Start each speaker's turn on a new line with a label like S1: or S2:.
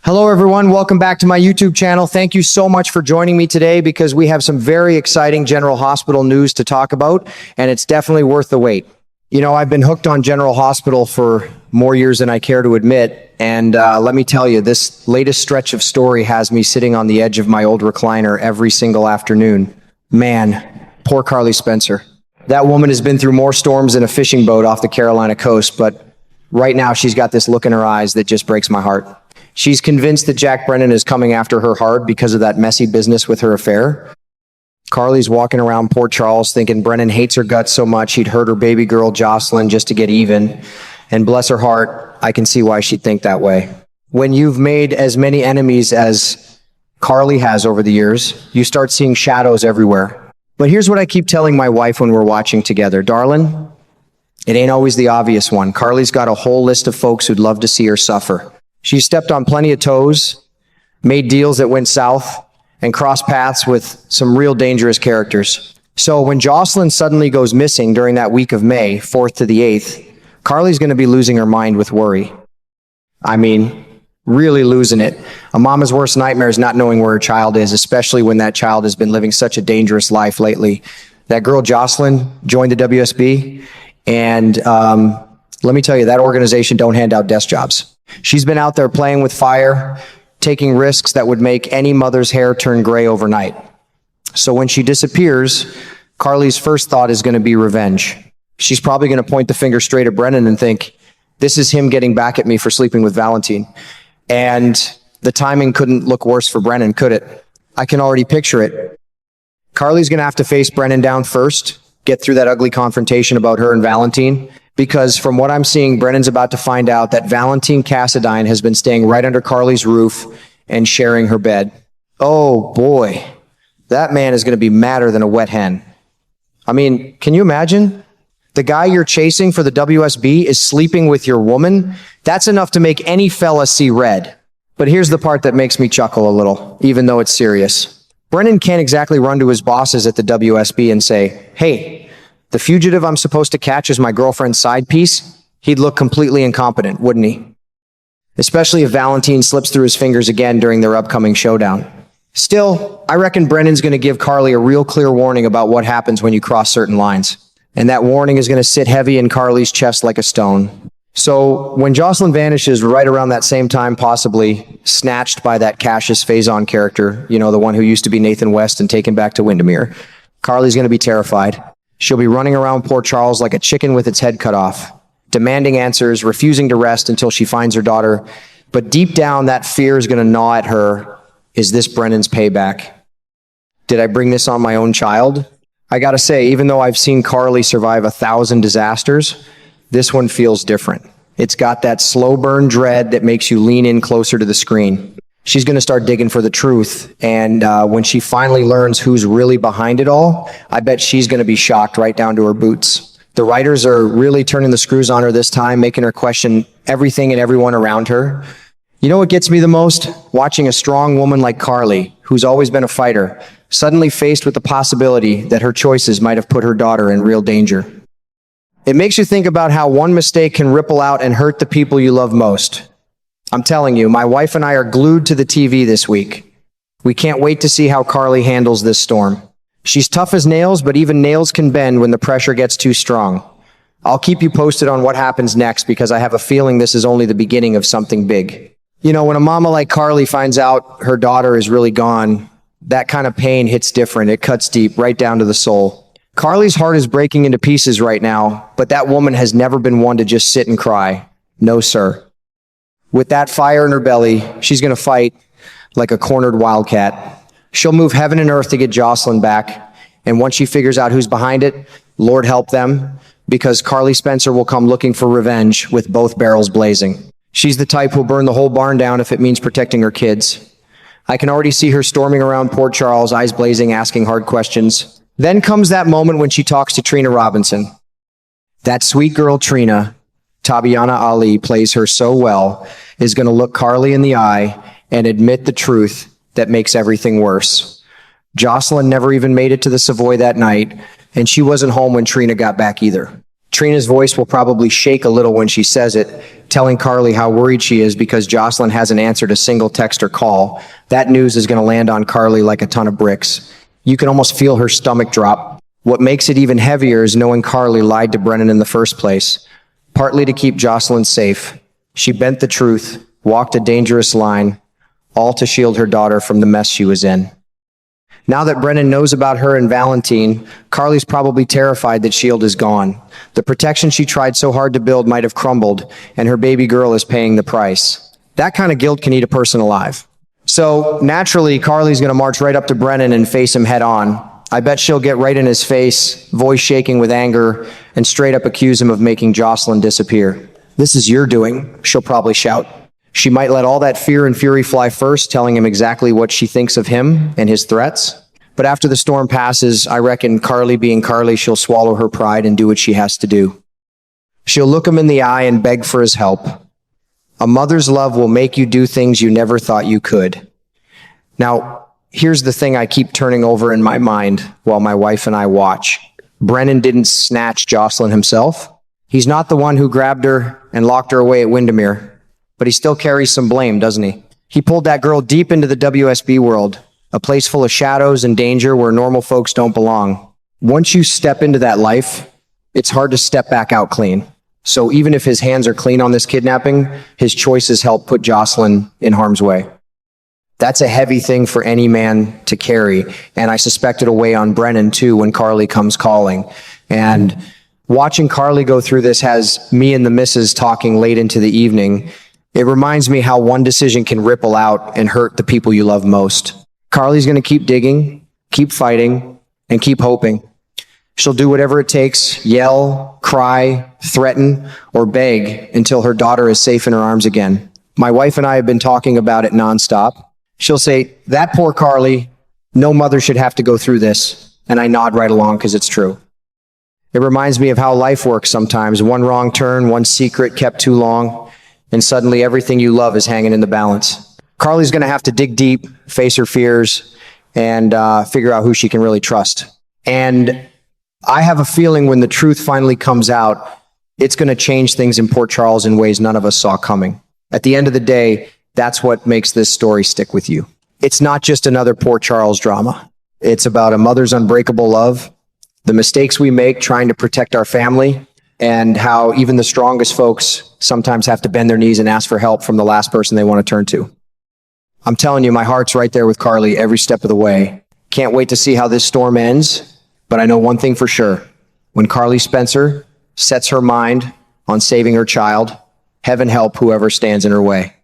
S1: Hello, everyone. Welcome back to my YouTube channel. Thank you so much for joining me today because we have some very exciting General Hospital news to talk about, and it's definitely worth the wait. You know, I've been hooked on General Hospital for more years than I care to admit, and let me tell you, this latest stretch of story has me sitting on the edge of my old recliner every single afternoon. Man, poor Carly Spencer. That woman has been through more storms than a fishing boat off the Carolina coast, but right now she's got this look in her eyes that just breaks my heart. She's convinced that Jack Brennan is coming after her hard because of that messy business with her affair. Carly's walking around Port Charles thinking Brennan hates her guts so much he'd hurt her baby girl Jocelyn just to get even. And bless her heart, I can see why she'd think that way. When you've made as many enemies as Carly has over the years, you start seeing shadows everywhere. But here's what I keep telling my wife when we're watching together. Darling, it ain't always the obvious one. Carly's got a whole list of folks who'd love to see her suffer. She's stepped on plenty of toes, made deals that went south, and crossed paths with some real dangerous characters. So when Jocelyn suddenly goes missing during that week of May, 4th to the 8th, Carly's going to be losing her mind with worry. I mean, really losing it. A mama's worst nightmare is not knowing where her child is, especially when that child has been living such a dangerous life lately. That girl Jocelyn joined the WSB, and let me tell you, that organization don't hand out desk jobs. She's been out there playing with fire, taking risks that would make any mother's hair turn gray overnight. So when she disappears, Carly's first thought is going to be revenge. She's probably going to point the finger straight at Brennan and think, this is him getting back at me for sleeping with Valentine. And the timing couldn't look worse for Brennan, could it? I can already picture it. Carly's going to have to face Brennan down first, get through that ugly confrontation about her and Valentine, because from what I'm seeing, Brennan's about to find out that Valentine Cassadine has been staying right under Carly's roof and sharing her bed. Oh boy, that man is going to be madder than a wet hen. I mean, can you imagine? The guy you're chasing for the WSB is sleeping with your woman? That's enough to make any fella see red. But here's the part that makes me chuckle a little, even though it's serious. Brennan can't exactly run to his bosses at the WSB and say, hey, the fugitive I'm supposed to catch is my girlfriend's side piece. He'd look completely incompetent, wouldn't he? Especially if Valentine slips through his fingers again during their upcoming showdown. Still, I reckon Brennan's going to give Carly a real clear warning about what happens when you cross certain lines. And that warning is going to sit heavy in Carly's chest like a stone. So when Jocelyn vanishes right around that same time, possibly snatched by that Cassius Faison character, you know, the one who used to be Nathan West and taken back to Windermere, Carly's going to be terrified. She'll be running around Port Charles like a chicken with its head cut off, demanding answers, refusing to rest until she finds her daughter. But deep down, that fear is going to gnaw at her. Is this Brennan's payback? Did I bring this on my own child? I gotta say, even though I've seen Carly survive 1,000 disasters, this one feels different. It's got that slow burn dread that makes you lean in closer to the screen. She's going to start digging for the truth, and when she finally learns who's really behind it all, I bet she's going to be shocked right down to her boots. The writers are really turning the screws on her this time, making her question everything and everyone around her. You know what gets me the most? Watching a strong woman like Carly, who's always been a fighter, suddenly faced with the possibility that her choices might have put her daughter in real danger. It makes you think about how one mistake can ripple out and hurt the people you love most. I'm telling you, my wife and I are glued to the TV this week. We can't wait to see how Carly handles this storm. She's tough as nails, but even nails can bend when the pressure gets too strong. I'll keep you posted on what happens next because I have a feeling this is only the beginning of something big. You know, when a mama like Carly finds out her daughter is really gone, that kind of pain hits different. It cuts deep, right down to the soul. Carly's heart is breaking into pieces right now, but that woman has never been one to just sit and cry. No, sir. With that fire in her belly, she's going to fight like a cornered wildcat. She'll move heaven and earth to get Jocelyn back. And once she figures out who's behind it, Lord help them, because Carly Spencer will come looking for revenge with both barrels blazing. She's the type who'll burn the whole barn down if it means protecting her kids. I can already see her storming around Port Charles, eyes blazing, asking hard questions. Then comes that moment when she talks to Trina Robinson. That sweet girl Trina, Tabyana Ali plays her so well, is going to look Carly in the eye and admit the truth that makes everything worse. Jocelyn never even made it to the Savoy that night, and she wasn't home when Trina got back either. Trina's voice will probably shake a little when she says it, telling Carly how worried she is because Jocelyn hasn't answered a single text or call. That news is going to land on Carly like a ton of bricks. You can almost feel her stomach drop. What makes it even heavier is knowing Carly lied to Brennan in the first place, partly to keep Jocelyn safe. She bent the truth, walked a dangerous line, all to shield her daughter from the mess she was in. Now that Brennan knows about her and Valentine, Carly's probably terrified that Shield is gone. The protection she tried so hard to build might have crumbled, and her baby girl is paying the price. That kind of guilt can eat a person alive. So naturally, Carly's going to march right up to Brennan and face him head on. I bet she'll get right in his face, voice shaking with anger, and straight up accuse him of making Jocelyn disappear. "This is your doing," she'll probably shout. She might let all that fear and fury fly first, telling him exactly what she thinks of him and his threats. But after the storm passes, I reckon Carly being Carly, she'll swallow her pride and do what she has to do. She'll look him in the eye and beg for his help. A mother's love will make you do things you never thought you could. Now, here's the thing I keep turning over in my mind while my wife and I watch. Brennan didn't snatch Jocelyn himself. He's not the one who grabbed her and locked her away at Windermere. But he still carries some blame, doesn't he? He pulled that girl deep into the WSB world, a place full of shadows and danger where normal folks don't belong. Once you step into that life, it's hard to step back out clean. So even if his hands are clean on this kidnapping, his choices help put Jocelyn in harm's way. That's a heavy thing for any man to carry, and I suspect it'll weigh on Brennan too when Carly comes calling. And watching Carly go through this has me and the missus talking late into the evening. It reminds me how one decision can ripple out and hurt the people you love most. Carly's going to keep digging, keep fighting, and keep hoping. She'll do whatever it takes, yell, cry, threaten, or beg until her daughter is safe in her arms again. My wife and I have been talking about it nonstop. She'll say, "That poor Carly, no mother should have to go through this." And I nod right along because it's true. It reminds me of how life works sometimes. One wrong turn, one secret kept too long, and suddenly everything you love is hanging in the balance. Carly's going to have to dig deep, face her fears, and figure out who she can really trust. And I have a feeling when the truth finally comes out, it's going to change things in Port Charles in ways none of us saw coming. At the end of the day, that's what makes this story stick with you. It's not just another Port Charles drama. It's about a mother's unbreakable love, the mistakes we make trying to protect our family, and how even the strongest folks sometimes have to bend their knees and ask for help from the last person they want to turn to. I'm telling you, my heart's right there with Carly every step of the way. Can't wait to see how this storm ends, but I know one thing for sure. When Carly Spencer sets her mind on saving her child, heaven help whoever stands in her way.